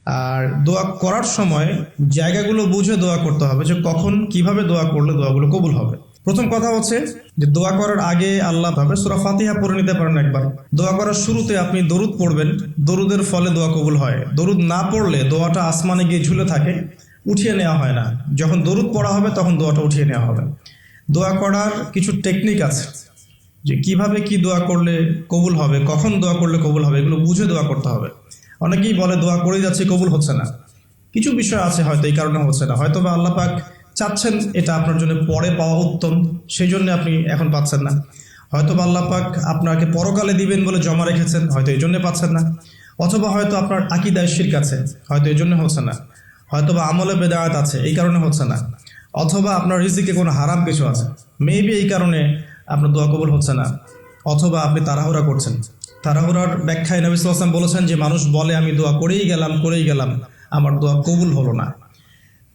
আর দোয়া করার সময় জায়গাগুলো বুঝে দোয়া করতে হবে, যে কখন কিভাবে দোয়া করলে দোয়াগুলো কবুল হবে। প্রথম কথা হচ্ছে যে দোয়া করার আগে আল্লাহ ভাবে সূরা ফাতিহা পড়ে নিতে পারেন একবার। দোয়া করার শুরুতে আপনি দরুদ পড়বেন, দরুদের ফলে দোয়া কবুল হয়। দরুদ না পড়লে দোয়াটা আসমানে গিয়ে ঝুলে থাকে, উঠিয়ে নেওয়া হয় না। যখন দরুদ পড়া হবে তখন দোয়াটা উঠিয়ে নেওয়া হবে। দোয়া করার কিছু টেকনিক আছে, যে কিভাবে কি দোয়া করলে কবুল হবে, কখন দোয়া করলে কবুল হবে, এগুলো বুঝে দোয়া করতে হবে। অনেকেই বলে দোয়া করে যাচ্ছে কবুল হচ্ছে না। কিছু বিষয় আছে হয়তো এই কারণে হচ্ছে না, হয়তো বা আল্লাহ পাক চাচ্ছেন এটা আপনার জন্য পরে পাওয়া উত্তম, সেই জন্য আপনি এখন পাচ্ছেন না। হয়তো বা আল্লাহ পাক আপনাকে পরকালে দিবেন বলে জমা রেখেছেন, হয়তো এই জন্য পাচ্ছেন না। অথবা হয়তো আপনার আকীদায় শিরক আছে, হয়তো এই জন্য হচ্ছে না। হয়তো বা আমলে বেদায়াত আছে, এই কারণে হচ্ছে না। অথবা আপনার রিজিকে কোনো হারাম কিছু আছে, মেবি এই কারণে আপনার দোয়া কবুল হচ্ছে না। অথবা আপনি তাড়াহুড়া করছেন। তাড়াহুড়ার ব্যাখ্যায় নবী সাল্লাল্লাহু আলাইহি ওয়াসাল্লাম বলেছেন যে মানুষ বলে আমি দোয়া করেই গেলাম, আমার দোয়া কবুল হলো না।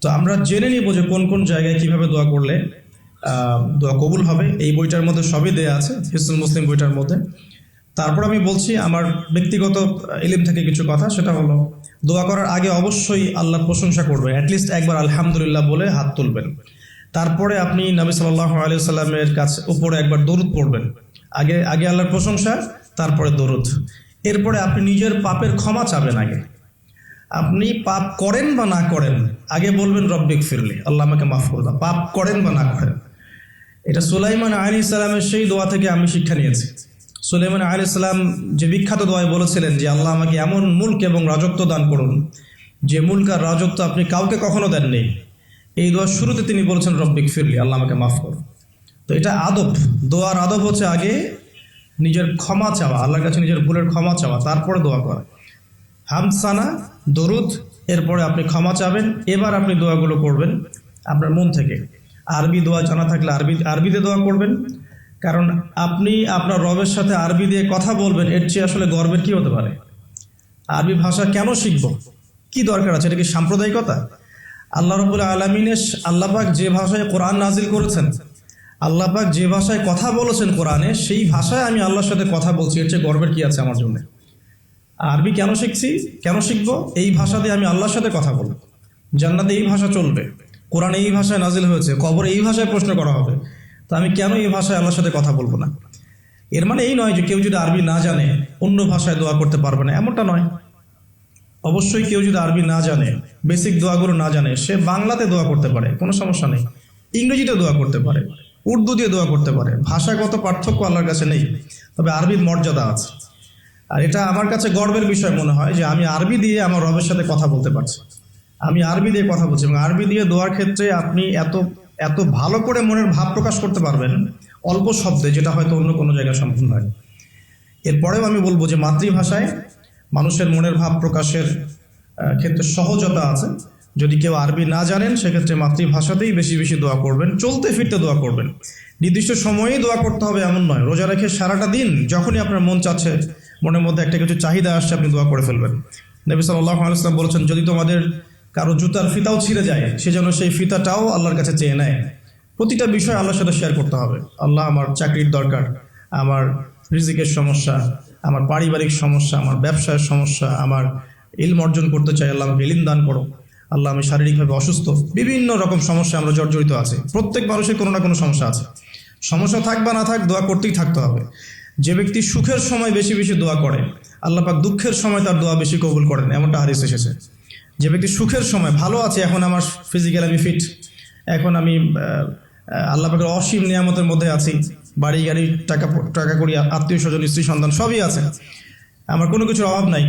তো আমরা জেনে নিব যে কোন কোন জায়গায় কিভাবে দোয়া করলে দোয়া কবুল হবে। এই বইটার মধ্যে সবই দেয়া আছে, হিসনুল মুসলিম বইটার মধ্যে। তারপর আমি বলছি আমার ব্যক্তিগত ইলম থেকে কিছু কথা, সেটা হলো দোয়া করার আগে অবশ্যই আল্লাহর প্রশংসা করবেন, অ্যাটলিস্ট একবার আলহামদুলিল্লাহ বলে হাত তুলবেন। তারপরে আপনি নবী সাল্লাল্লাহু আলাইহি সাল্লামের কাছে উপরে একবার দরুদ পড়বেন। আগে আগে আল্লাহর প্রশংসা, তারপরে দরুদ। এরপরে আপনি নিজের পাপের ক্ষমা চাবেন। আগে আপনি পাপ করেন বা না করেন, আগে বলবেন রব্বিক ফিরলি, আল্লাহ আমাকে মাফ করে দাও, পাপ করেন বা না করেন। এটা সুলাইমান আলাইহিস সালামের সেই দোয়া থেকে আমি শিক্ষা নিয়েছি। সুলাইমান আলাইহিস সালাম যে বিখ্যাত দোয়ায় বলেছিলেন যে আল্লাহ আমাকে এমন মুলক এবং রাজত্ব দান করুন যে মুলক আর রাজত্ব আপনি কাউকে কখনো দেননি। এই দোয়ার শুরুতে তিনি বলেছেন রব্বিক ফিরলি, আল্লাহ আমাকে মাফ করুন। তো এটা আদব, দোয়ার আদব হচ্ছে আগে নিজের ক্ষমা চাওয়া, আল্লাহর কাছে নিজের ভুলের ক্ষমা চাওয়া, তারপরে দোয়া করা। হামসানা, দরুদ, এরপরে আপনি ক্ষমা চাবেন। এবার আপনি দোয়াগুলো করবেন আপনার মন থেকে। আরবি দোয়া জানা থাকলে আরবিতে দোয়া করবেন, কারণ আপনি আপনার রবের সাথে আরবি দিয়ে কথা বলবেন, এর চেয়ে আসলে গর্বের কি হতে পারে। আরবি ভাষা কেন শিখব, কি দরকার আছে? এটা কি সাম্প্রদায়িকতা? আল্লাহ রাব্বুল আলামিনের আল্লাহ পাক যে ভাষায় কোরআন নাজিল করেছেন, আল্লাহ পাক যে ভাষায় কথা বলেছেন কোরআনে, সেই ভাষায় আমি আল্লাহর সাথে কথা বলছি, এর চেয়ে গর্বের কি আছে আমার জন্য? আরবি কেন শিখছি, কেন শিখবো? এই ভাষা দিয়ে আমি আল্লাহর সাথে কথা বলবো। জান্নাতে এই ভাষা চলবে, কোরআন এই ভাষায় নাজিল হয়েছে, কবরে এই ভাষায় প্রশ্ন করা হবে, তো আমি কেন এই ভাষায় আল্লাহর সাথে কথা বলবো না? এর মানে এই নয় যে কেউ যদি আরবি না জানে অন্য ভাষায় দোয়া করতে পারবে না, এমনটা নয়। অবশ্যই কেউ যদি আরবি না জানে, বেসিক দোয়াগুলো না জানে, সে বাংলাতে দোয়া করতে পারে, কোনো সমস্যা নেই। ইংরেজিতে দোয়া করতে পারে, উর্দু দিয়ে দোয়া করতে পারে। ভাষাগত পার্থক্য আল্লাহর কাছে নেই, তবে আরবির মর্যাদা আছে। আর এটা আমার কাছে গর্বের বিষয় মনে হয় যে আমি আরবি দিয়ে আমার রবের সাথে কথা বলতে পারছি, আমি আরবি দিয়ে কথা বলছি। এবং আরবি দিয়ে দোয়ার ক্ষেত্রে আপনি এত এত ভালো করে মনের ভাব প্রকাশ করতে পারবেন অল্প শব্দে, যেটা হয়তো অন্য কোনো জায়গায় সম্ভব নয়। এরপরেও আমি বলবো যে মাতৃভাষায় মানুষের মনের ভাব প্রকাশের ক্ষেত্রে সহজতা আছে। যদি কেউ আরবি না জানেন, সেক্ষেত্রে মাতৃভাষাতেই বেশি বেশি দোয়া করবেন, চলতে ফিরতে দোয়া করবেন। নির্দিষ্ট সময়েই দোয়া করতে হবে এমন নয়, রোজা রেখে সারাটা দিন যখনই আপনার মন চাচ্ছে, মনের মধ্যে একটা কিছু চাহিদা আসছে, আপনি দোয়া করে ফেলবেন। নবী সাল্লাল্লাহু আলাইহি ওয়াসাল্লাম বলেছেন, যদি তোমাদের কারো জুতার ফিতাও ছিঁড়ে যায়, সে যেন সেই ফিতাটাও আল্লাহর কাছে চেয়ে নেয়। প্রতিটা বিষয় আল্লাহর সাথে শেয়ার করতে হবে। আল্লাহ, আমার চাকরির দরকার, আমার রিজিকের সমস্যা, আমার পারিবারিক সমস্যা, আমার ব্যবসায়ের সমস্যা, আমার ইলম অর্জন করতে চাই, আল্লাহ আমাকে ইলম দান করো। আল্লাহ, আমি শারীরিকভাবে অসুস্থ। বিভিন্ন রকম সমস্যা আমরা জর্জরিত আছি, প্রত্যেক মানুষের কোনো না কোনো সমস্যা আছে। সমস্যা থাক বা না থাক, দোয়া করতেই থাকতে হবে। যে ব্যক্তি সুখের সময় বেশি বেশি দোয়া করে, আল্লাহ পাক দুঃখের সময় তার দোয়া বেশি কবুল করেন, এমনটা হাদিস এসেছে। যে ব্যক্তি সুখের সময় ভালো আছে, এখন আমার ফিজিক্যাল আমি ফিট, এখন আমি আল্লাহ পাকের অসীম নিয়ামতের মধ্যে আছি, বাড়ি গাড়ি, টাকা করি, আত্মীয় স্বজন, স্ত্রী সন্তান সবই আছে, আমার কোনো কিছুর অভাব নাই।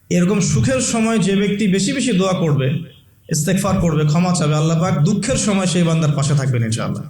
এরকম সুখের সময় যে ব্যক্তি বেশি বেশি দোয়া করবে, ইস্তেগফার করবে, ক্ষমা চাবে, আল্লাহ পাক দুঃখের সময় সেই বান্দার পাশে থাকবেন ইনশাআল্লাহ।